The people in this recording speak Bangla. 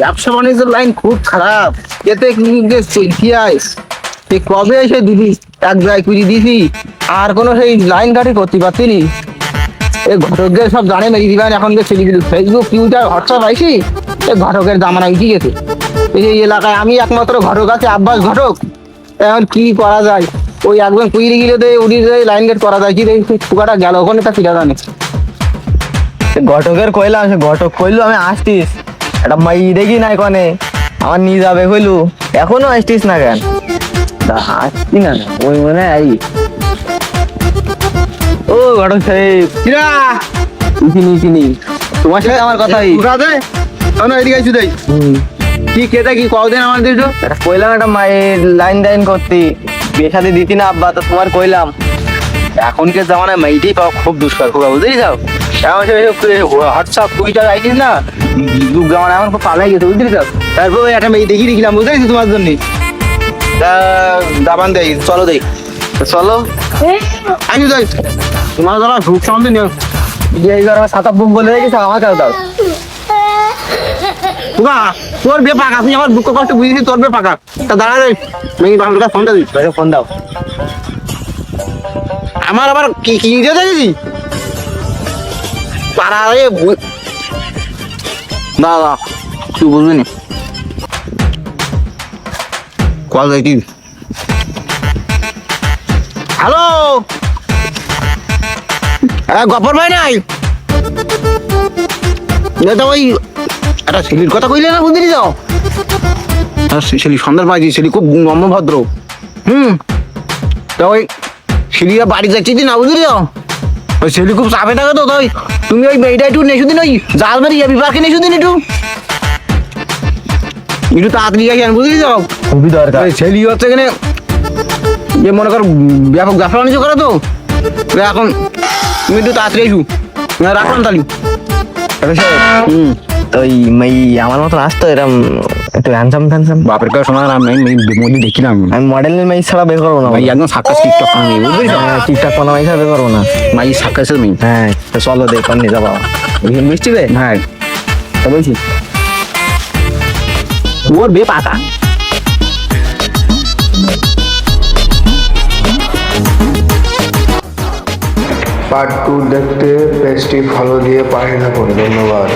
ব্যবসা বাণিজ্যের লাইন খুব খারাপ, এতে কি কবে এসে দিদি এক জায়গায় কুড়ি দিছি, আর কোনো সেই লাইন কাটি করতে পারছি নি। এই ঘটকদের সব জানে মেরি দিবেন, এখন যে ছেলেগুলো ফেসবুক টুইটার হোয়াটসঅ্যাপ আইসি, এই ঘটকের জামানা উঠে গেছে। এই এলাকায় আমি একমাত্র ঘটক আছে, আব্বাস ঘটক। এখন কি করা যায়, ওই একজন কুইরি গিলে দেয় উড়ি দেয়, লাইন গেট করা যায় কি রে, টুকাটা গেল ওখানে, তা ফিরা জানে। ঘটকের কইলাম, সে ঘটক কইলো আমি আসতিস, একটা মাই দেখি না এখানে আমার নিয়ে যাবে কইলু, এখনো আসতিস না কেন? আসছি না, ওই মনে আই। ও ঘটক সাহেব, কিরা চিনি তোমার সাথে আমার কথা এদিকে আইসু দেই কি কেটা কি কদিন আমার দিছো কইলাম একটা মায়ের লাইন টাইন করতি, বিয়ে সাথে দিতি না আব্বা, তো তোমার কইলাম। এখনকার জামানায় মেয়েটাই পাওয়া খুব দুষ্কর, খুব বুঝলি যাও। এখন হোয়াটসঅ্যাপ টুইটার আইছিস না, যুগ জামানা এখন খুব পালাই গেছে, বুঝলি যাও। তারপর ওই একটা মেয়ে দেখি দেখলাম, বুঝতে পারছি তোমার জন্য দাবান দেই, চলো দেই, চলো আমি যাই। তোমার যারা ভুক সামনে নিও, সাতা বুক বলে রেখেছে, আমার কাছে দাও। তোর বে পাকা, তুমি আমার দুঃখ কষ্ট বুঝেছি, তোর বে পাকা। তা দাঁড়া রে, মেয়ে বাংলা ফোনটা দিই, ফোন দাও। আমার আবার কি কি দিয়ে দেখেছি পাড়ারে দাদা, তুই বুঝবি নি কল যাইতি। হ্যালো, হ্যাঁ গফর ভাই নাই? তো ওই একটা ছেলের কথা কইলে না, বুঝলি যাও। ছেলে সন্ধ্যার পাইছি, ছেলে খুব নম্রভদ্র। তা ওই ছেলেরা বাড়ি যাচ্ছি না, বুঝলি যাও। ওই ছেলে খুব চাপে থাকে তো, তাই তুমি ওই মেয়েটা একটু নেশু দিন, ওই জালবাড়ি যাবি পার্কে নেশু দিন, একটু তাড়াতাড়ি আসেন, বুঝলি যাও। খুবই দরকার। ছেলে হচ্ছে এখানে যে মনে কর ব্যাপক ব্যবসা বাণিজ্য করে তো, এখন তুমি একটু তাড়াতাড়ি এসু, রাখলাম তালি। ওই মাই আমার মতন আসতো এরম একটু হ্যান্ডসাম ফ্যান্ডসাম। বাপের কাছে শোনা নাম নাই, মধ্যে দেখি না আমি মডেলের মাই ছাড়া বের করবো না ভাই, একদম সাক্ষাৎ টিকটক আমি, বুঝলি তো। ঠিকঠাক কোনো মাই ছাড়া বের করবো না, মাই সাক্ষাৎ মেয়ে। হ্যাঁ তো চলো দেখ নিয়ে যাবো। মিষ্টি বে, হ্যাঁ তো বলছি ওর বে পাকা। পার্ট 2 দেখতে পেজটি ফলো দিয়ে পাশে থাকুন। ধন্যবাদ।